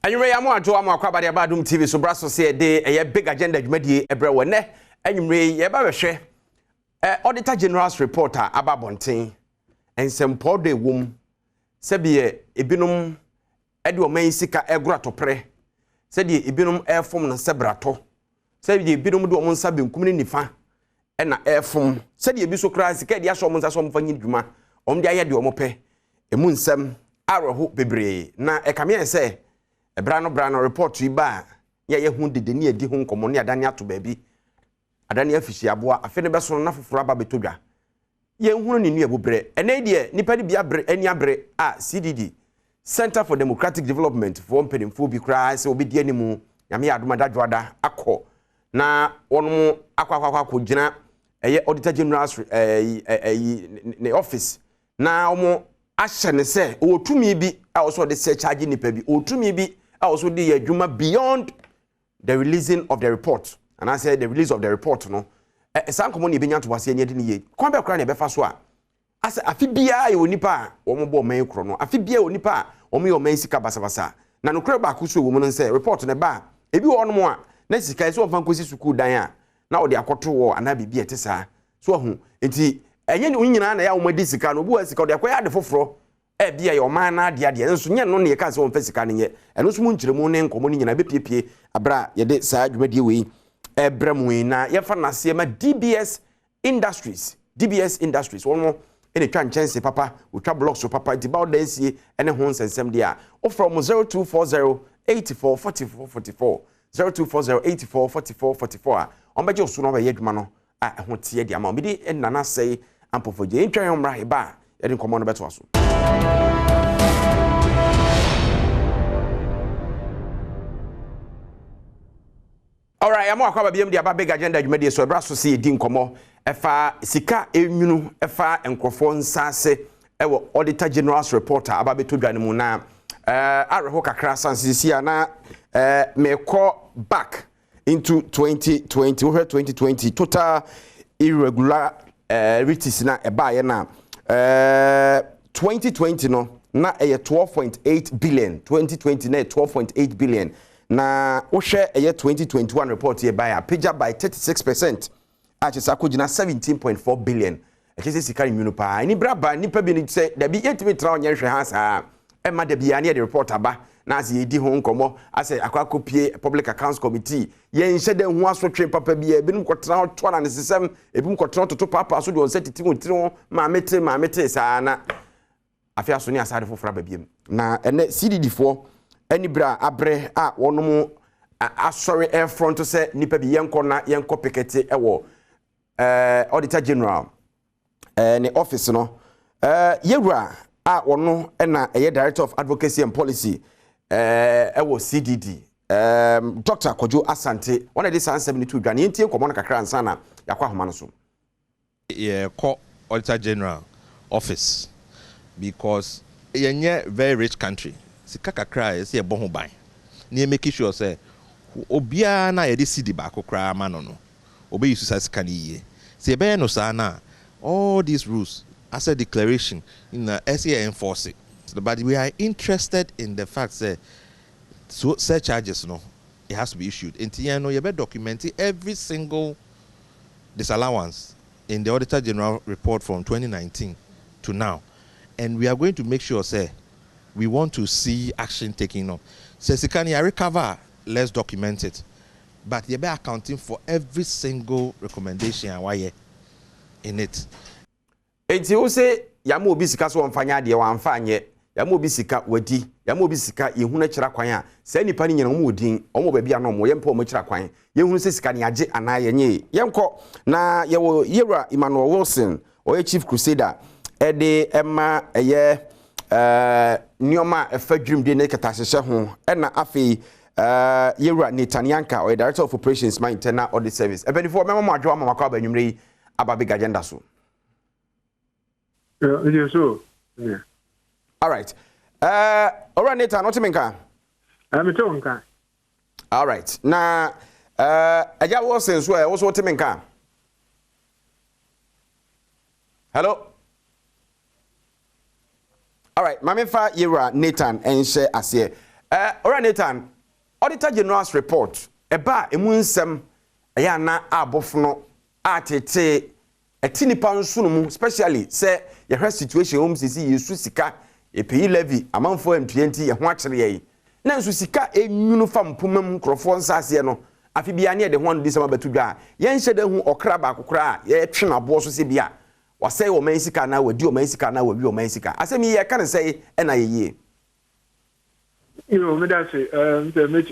Anyway, I'm going to about Adom TV. So, Brasso said a big agenda. You made every one. Anyway, you share Auditor General's reporter about Bonting and some poor day womb. Sebie ebinum edo man sika egura to pre. Said ye ebinum air form na sebrato. Said ye ebinum do omonsa benkum ni nifa e na air form. Said ye bi so kra sika dia so omonsa so omfa nyidwuma. Om dia ye de omope. Emu nsem aroho bebre na ekame se brano report yi ba ye hu dede ne edi hu nkomo ne adane ato baabi adane afisi aboa afi ne beso na foforo aba betodwa ye hu ne nua bobre ene de nipa de bia bre ani abre a CDD Center for Democratic Development for mpenimfo bi kra se obedi animu nyame adoma dadwoada akọ na wono akwa gina eye Auditor General ne office na omo ahye ne se otumi bi a also de search charge nipa bi otumi bi also the adwuma beyond the releasing of the report. And I said the release of the report no some common e benya to wase anya de ne ye kon be kra na be fa so a ase afi bia e onipa wo mo bo man kro no afi bia onipa wo mo yo man sika basabasa na no kra ba ku so wo mo no say report ne ba ebi wo no mo a na sika so fa nkosi school dan a na wo de akoto wo ana bibia etesa so hu enti enye ne nyina na ya wo madi sika no bu sika wo de akoya de foforo bia ye oman na ade enso nye no ne ka se won fa sika ne ye eno so mu nkyeremu ne nkomo ne nyina be piepie abra ye de saa adwumadie we ebremu na ye fa na se ma DBS Industries won ene twa nchense papa we twa blocks so papa ti ba oda sie ene ho nsensem dia o from 0240 844444 0240 844444 on beje osu no ba ye adwuma no a ho tie dia ma obi de nana sei ampofoje ntwa yo mra heba ye de nkomo no beto aso. All right, I'm going to be a big agenda. You made so brasso see din komo efa sika enwunu efa enkrofo nsase ewo Auditor General's reporter ababeto dwane mu na areho kakra sansisi na me call back into 2020 over 2020 total irregularities na eba ye na 2020 no na 12.8 billion 2020 na 12.8 billion na wo share a year 2021 report here by a page by 36% achisa kogina 17.4 billion achisa sikari munu pa ni braba ni pa bi ni say da bi yetimi tra onye hwe ha sa e ma da bi ya ne the report aba na as ye di ho nkomo ase akwakopie public accounts committee ye nhye de ho asotwe papa bi e binum kotra to na ne sesem ebim kotra to papa so de on setiti mo tiri ma mete sa na afia so ni asade fofora ba biem na ene CDD4 any bra abre a wono sorry air front to say nipa bi yenko na yenko pekete ewo Auditor General ne office no yewura a wono na Director of Advocacy and Policy ewo CDD Dr. Kojo Asante one of this 72 dwane entie komo na kakra ansa na yakwa homa no so call Auditor General office because yenye very rich country sika kakra ese ebo ho ban na make sure say obia na ye de CD ba kokra ma no obe yusu sa sika ni ye se be no sa na all these rules as a declaration in the SA enforce it but we are interested in the fact that so such charges no it has to be issued enti no ye be document every single disallowance in the Auditor General report from 2019 to now and we are going to make sure say we want to see action taken up. So, can you recover? Let's document it. But you be accounting for every single recommendation and why in it. Enti o say yamu obi sika so mfanya de wa mfanye yamu obi sika wadi yamu obi sika yehu na kira kwan a se nipa ni nyina mu odin omo ba bia no mo yempa omo kira kwan yehu se sika ne age ana yenye yenko na yewo Yewura Emmanuel Wilson oye Chief Crusader ede ema eye Nioma efadwum de ne katahyehe ho na afi Yewura Netanyanka or Director of Operations my internal audit service ebenifo memo mo adwo amama kwa banwumre yi aba big agenda so yeah so yeah all right alright Netan what menka me to nka all right na aja wo senso e wo so what menka hello. All right, Mamifa Yewura Nathan and share as here. Ora Nathan, Auditor General's report, eba emu nsem eya na abofno atete etinipa nso no mu, especially say your situation home sisi yesu sika epeyi levy amanfo M20 ye ho akere ye na nso sika enwunu fam pomam krofo nsase no afi bia ne de ho no disama batudwa ye nhede hu okra ba kokora ye twe na bo so se bia wasai wo man sika na wadi wo man sika na wawi wo man sika asemi ye kan say na ye me da say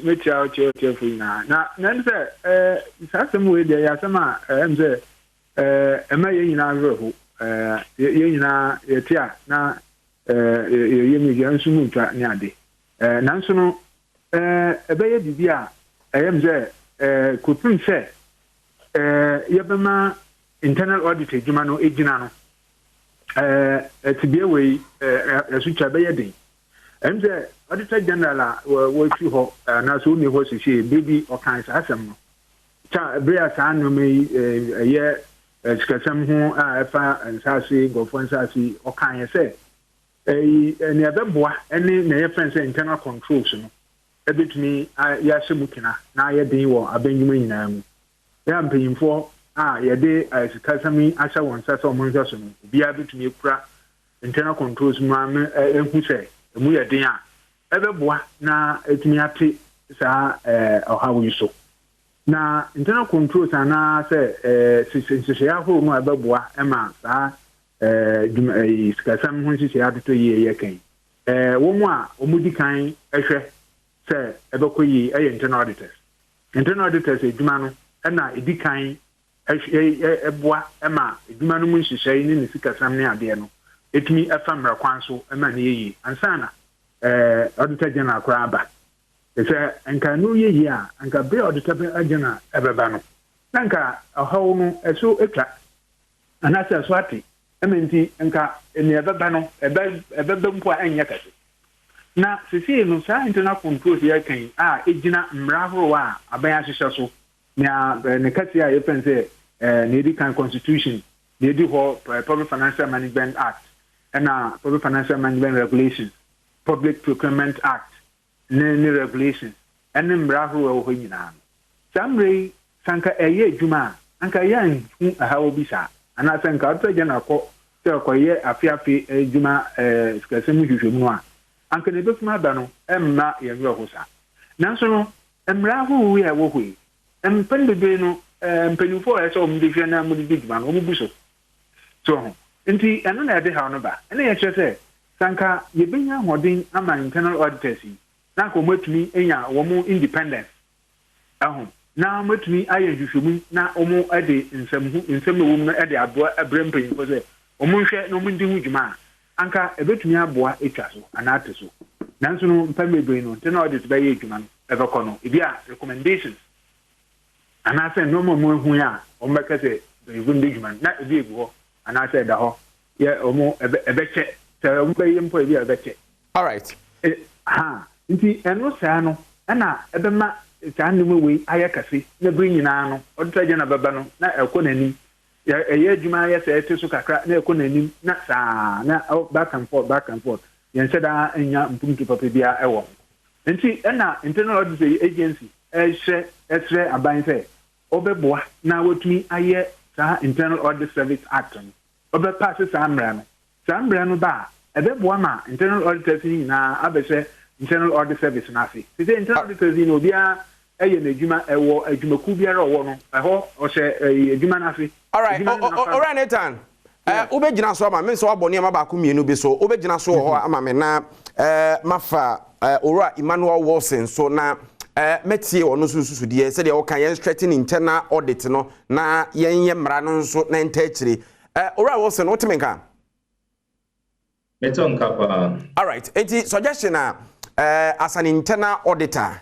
me tia for na say sasem we dey asema say ema ye nyina reho ye nyina ye tia na ye mi ge nsu mu twa ne ade nanso no ebe ye bibia say kupun say ye bema internal auditor juma no ejina no etibie we esucha be ye den say Auditor General wo fi ho na so ni ho sisi baby o kan sa asem no cha bria sa no me ye sikasam ho a fa nsase gofo nsase o kan ye se ne abeboa ene na ye friend say internal controls no ebetumi ya semukina na ye den wo abanyuma nyina mu ya mpanyimfo ye de sikasam asha won nsase o mo nso no bia betumi ekura internal controls ma ehu se emu ye den a ebeboa na etumi ate sa ohawo so na internal controls ana say sisi ya ho mu ebeboa ema sa sikasam ho sisi ya to ye kan wo mu a omudi kan ehwe say ebekoyi internal auditors eduma no na edikan eboa ema eduma no mu sisi ni sikasam ne ade no etumi efamra kwan so ema ne yi ansana Auditor General kwaba ese enka no ye a enka be Auditor General ebeba no nanka ahawo no eso etwa anase so ate ementi enka ene ebeba no ebeba mpo anya kase na sisi no sa internal controls ya kan ejina mrahoro a abaya hyehyɛ so na ne kase a yepense ne di kan constitution ne di ho Public Financial Management Act and Public Financial Management Regulations, Public Procurement Act, ne regulations, and then Bravo or Hinan. Some ray sanka a juma, anka yan a how bisa, and I think Auditor General Koye a fiafi juma scasemu jumua. Anka ne book madano, emma yosa. National, Emrahu we are wohui, and Pendubino, Penufo as om diviana mudibigman, omubuso. So, nti eno na ade ha no ba ene ye kyerɛ sanka ye benya hodin ama internal auditors na ko matumi enya wo mu independence na matumi aye hwehwemu na omo ade nsem wo mu ade aboa abrempen ko se omo hwɛ no mu ndi hu dwuma anka ebetumi aboa etwa so anate so nanso no mpamebe no internal audit ba ye dwuma no ebekɔ no ebi a recommendations anase no mo mu hu ya o mbeka se ebu ndi dwuma na ebi ebu ho and I said, oh, yeah, a beche, so a beche. All right. And no sano, and I ever met Sandy way, Ayakasi, the bringing ano, or Trajan of Babano, not a conani. A year Jumaya said to Suka, no conani, not sa, not back and forth. Yen said, and young Punki Papibia, I won't. And see, and now internal audit agency, as rare a bind say, Obeboa, now with me, I hear. Internal Audit Service Act obe passes Sambrano ba ebe boama internal auditors na abese internal audit service na afi the internal auditors no bia eye na adwuma ewo adwumaku biara owo no eho o se adwuma na afi. All right, alright Nathan, ubegina so ama me so abone ama ba ko mienu bi so ubegina so ho ama me na mafa ora Emmanuel Wilson so na metie ono sususu de se de o kan yen straighten internal audit no na yen ye mra no so na ntachire ora Wilson what menka metonka pa. All right, enti suggestion as an internal auditor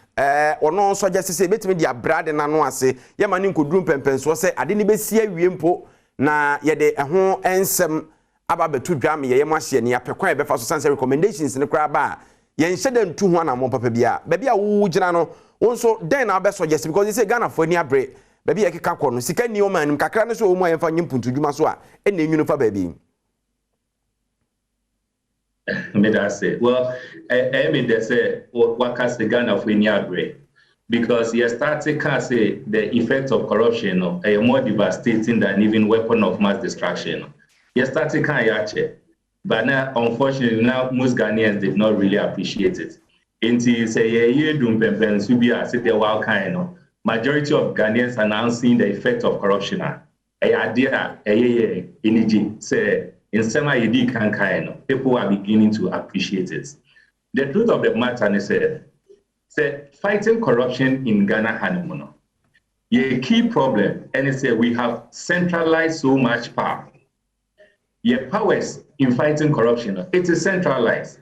ono suggest say betimi dia brade na no ase ye ma ni nkoduru pempenso se ade ni besi awiempo na ye de ho ensem aba betu dwam ye mo ahye ne apekwan e befa so sanse recommendations ne kra ba yen hyeda ntu ho na mo papa bia bia wo gina no wonso den na be suggest because you say Ghana for ni abre bia ye keka kɔ no sika ni o manim kakra no so o mo ayen fa nyimpuntu dwuma so a e na enwunu fa baabi Me that say, well, I mean, they say, what can the Ghana for any agree? Because you start to say the effect of corruption are more devastating than even weapon of mass destruction. You start to actually, but now, unfortunately, now most Ghanaians did not really appreciate it. Until you say, yeah, you do majority of Ghanaians are now seeing the effect of corruption. People are beginning to appreciate it. The truth of the matter is fighting corruption in Ghana Hanumono. A key problem, and it's we have centralized so much power. Your powers in fighting corruption, it is centralized.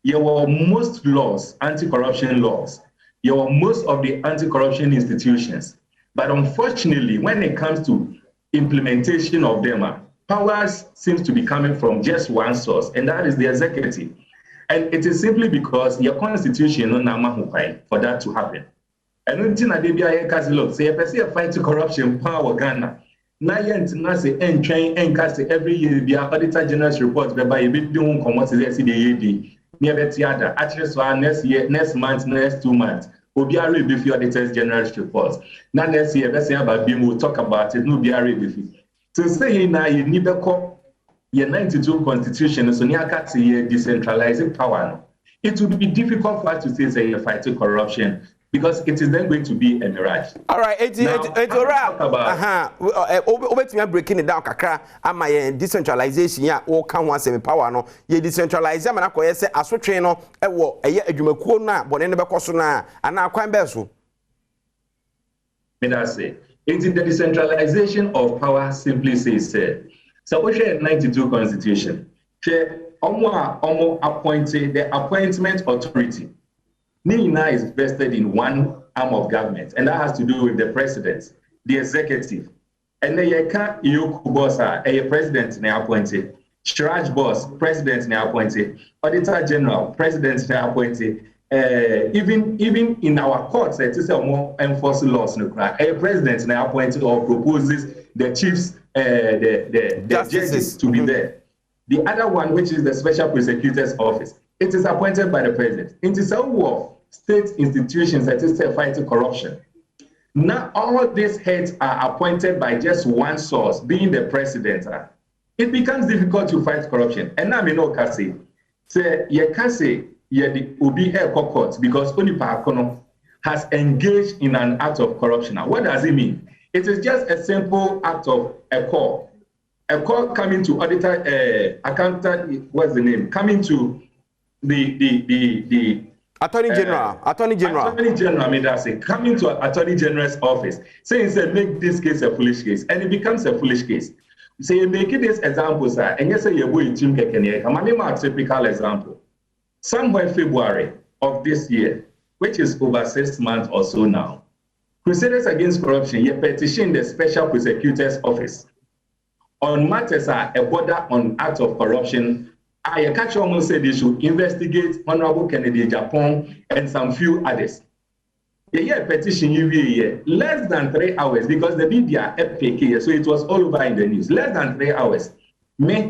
Your most laws, anti-corruption laws, your most of the anti-corruption institutions. But unfortunately, when it comes to implementation of them, powers seems to be coming from just one source, and that is the executive. And it is simply because your constitution for that to happen. And until look, say a fight to corruption power Ghana. Now say and train and cast every year the Auditor General's report whereby you be doing commodities the near theater. Actually, so next year, next month, next 2 months, we'll be ready with your Auditor General's report. Now next year, let's say about BIM, we'll talk about it, no be ready with it. To say now you need a cop. Your 92 constitution is a decentralizing power. It would be difficult for us to say you're fighting corruption because it is then going to be a mirage. All right, it's breaking it down. Kakra, am I decentralization? Yeah, all can one say power. No, you decentralize. I'm not going to say as we train on a war a year a Jumakuna, but never Cosuna, and now quite besu. May I say, it's the decentralization of power simply says, so we share 92 constitution. Share appointed the appointment authority. Nina is vested in one arm of government, and that has to do with the president, the executive. And then you can't boss a president now appointed, Shraj boss, president now appointed, Auditor General, president now appointed. Even in our courts, it is a more enforced laws. A president now appointed or proposes the chiefs. The judges to be there. The other one, which is the Special Prosecutor's Office, it is appointed by the president. It is a war of state institutions that is fighting corruption. Now, all these heads are appointed by just one source, being the president. It becomes difficult to fight corruption. And now, no kasi say you can say the Obi court because Onipa Akono has engaged in an act of corruption. Now, what does it mean? It is just a simple act of a call coming to auditor, accountant, what's the name? Coming to the Attorney General. Attorney General, I mean, that's it. Coming to Attorney General's office, saying, make this case a foolish case, and it becomes a foolish case. So you make this example, sir, and you say you're going to make a typical example. Somewhere February of this year, which is over 6 months or so now, Crusaders Against Corruption, you petition the Special Prosecutor's Office on matters a border on acts of corruption. I catch almost said they should investigate Honorable Kennedy Japan and some few others. The petition you less than 3 hours because the media FPK, so it was all over in the news. Less than 3 hours.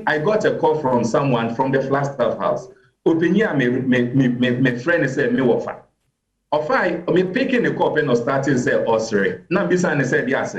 I got a call from someone from the Flagstaff House. Opinion me friend said me offer. Me picking a cop and starting say oh sorry. Now Bisan said yes.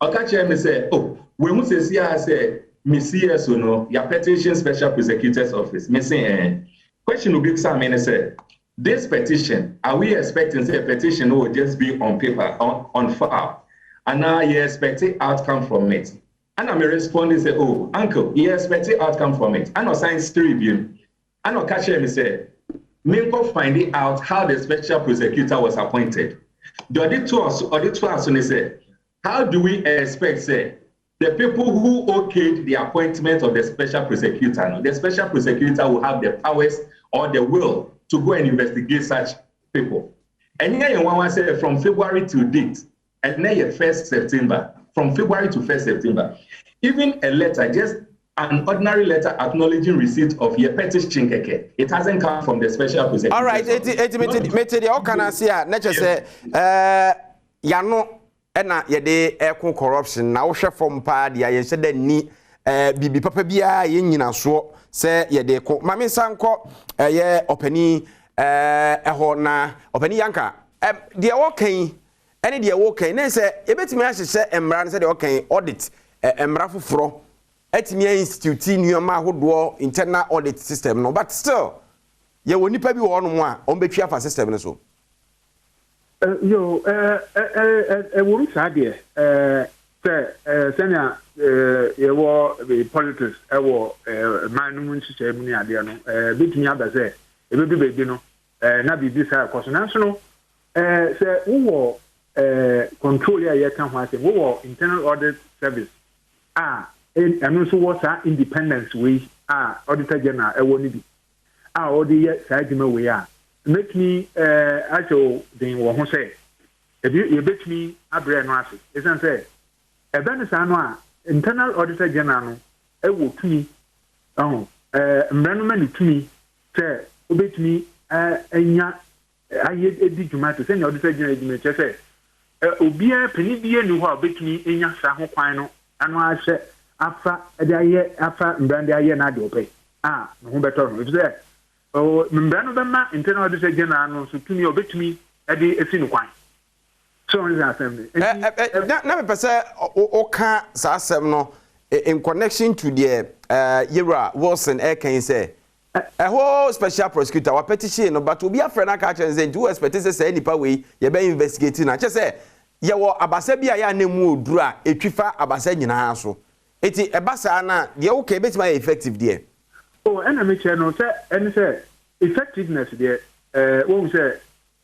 Okache me say oh we must say me see so no your petition Special Prosecutor's Office. Me say question will be some say this petition are we expecting say a petition will just be on paper on file and now you expecting outcome from it. And I'm responding say oh uncle you expecting outcome from it. And no science review. And Okache me say Minko finding out how the Special Prosecutor was appointed. The auditor said, how do we expect, say, the people who okayed the appointment of the Special Prosecutor, the Special Prosecutor will have the powers or the will to go and investigate such people. And here you want to say from February to date, and then 1st September, from February to 1st September, even a letter, just an ordinary letter acknowledging receipt of your petition, it hasn't come from the Special Prosecutor. All right, how can I say? Nature say, Yano, and yede corruption. Now, chef from Padi, I said, ni bibi papa bia ye nyina so se ye de ko mame sanko ye opani eho na opani yanka de wo kan ene de wo kan ne se ye betimi ahyehye emra ne se de wo kan audit emra foforo etimi institute nneoma ahodo internal audit system no but still ye woni pa bi wo no mo a on betwi afa system ne so yo won sa de senior ye wo politics e wo manum nchiche mu ni ade no betimi abase e be bi no na bibi sa koso na so no se wo control ya ye kan ho ase wo internal audit service enu so wo sa independence we auditor general e wo ni bi odi ye sa adwuma we make me actual den wo ho say e bet me abre no ase isan say e ben sa no internal auditor general no e wo tumi mranu mani tumi say obet me enya aye edi dwuma to say auditor general dwuma che say obia pani bie ni ho obet me enya sa ho kwan no anu ahye afa de aye afa mbrande aye na de opɛ no ho beto no say mbranu bema internal auditor general no so tumi obetumi ade esi no kwan so on is assembly na me pese o ka sa asem no in connection to the Yera Wilson can say a whole special prosecutor wa petition no but obi afre na ka chen say do expect say nipa we ye be investigate na che say ye wo abasa bia ya na mu oduru a etwifa abasa nyina so eti ebasa na de wo ka betima effective there and I make sure no say and say effectiveness there won say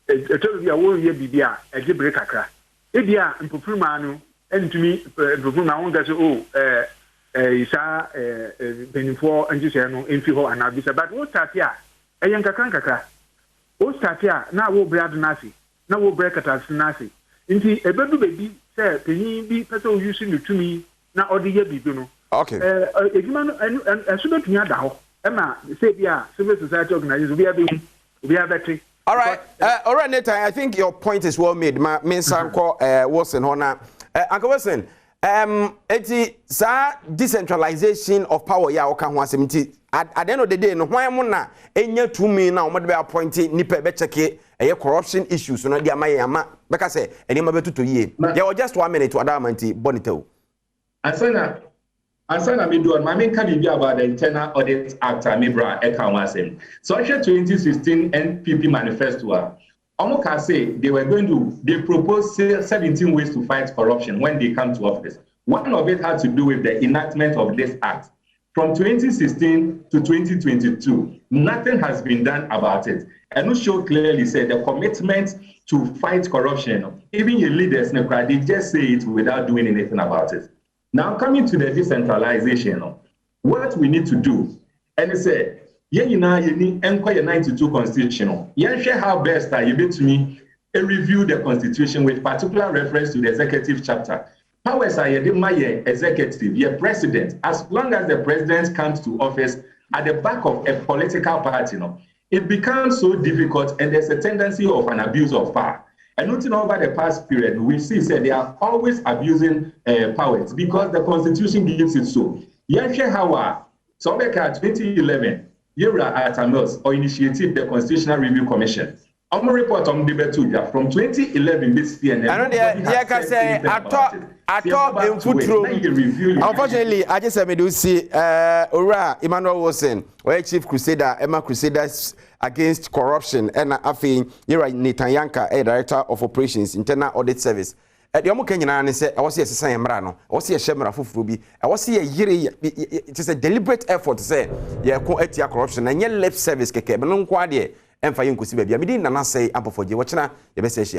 tell you won ye bibia e je break akra e bia mpofuruma no entumi mpofuruma won ga say isa benifo anjise no enfi ho anabisa but wo start ya eyen kakra wo start ya na wo brad nasi na wo break atas nasi nti ebedu bebi say penyin bi pese o use no tumi na odi ye bibi no okay ejuma no asubetumi ada ho Emma, say, yeah, civil society organizations, we are better. All right, Nathan, I think your point is well made. My main sanko Wilson Hona. Uncle Wilson, eti sa decentralization of power ya oka ho asemti at the end of the day no hwan mo na enya tumi na o be appointed nipa be check corruption issues no dia ama beka say enema betuto yie. There was just 1 minute to Adamanti Bonito. Ansana me do my main can be about the Internal Audit Act Mibra Ekawasem. So 2016 NPP manifesto. Omoka say they proposed 17 ways to fight corruption when they come to office. One of it had to do with the enactment of this act. From 2016 to 2022, nothing has been done about it. And no show clearly said the commitment to fight corruption, even your leaders, they just say it without doing anything about it. Now, coming to the decentralization, what we need to do, and it said, you need enquire 92 constitution. Share how best are you to me review the constitution with particular reference to the executive chapter. Powers are my executive, your president. As long as the president comes to office at the back of a political party, it becomes so difficult, and there's a tendency of an abuse of power. And noting over the past period, we see that they are always abusing powers because the constitution gives it so. Yeshe Hawa, Sobeka 2011, Yera Atamils or initiated the Constitutional Review Commission. I'm a report on the Betuja from 2011 this year. I know say I thought in foot room. Unfortunately, I just do see Ora Emmanuel Wilson, Chief Crusader, Emma Crusaders Against Corruption, and Afi Yera Netanyanka, Director of Operations, Internal Audit Service. At the Omokan say, I was here to say Emrano, I was here Shemra Fufubi, I was here it is a deliberate effort to say, yeah, corruption, and yet left service, Keke, but no quadie, and for you could see baby. I didn't say ample for you. Watching your best.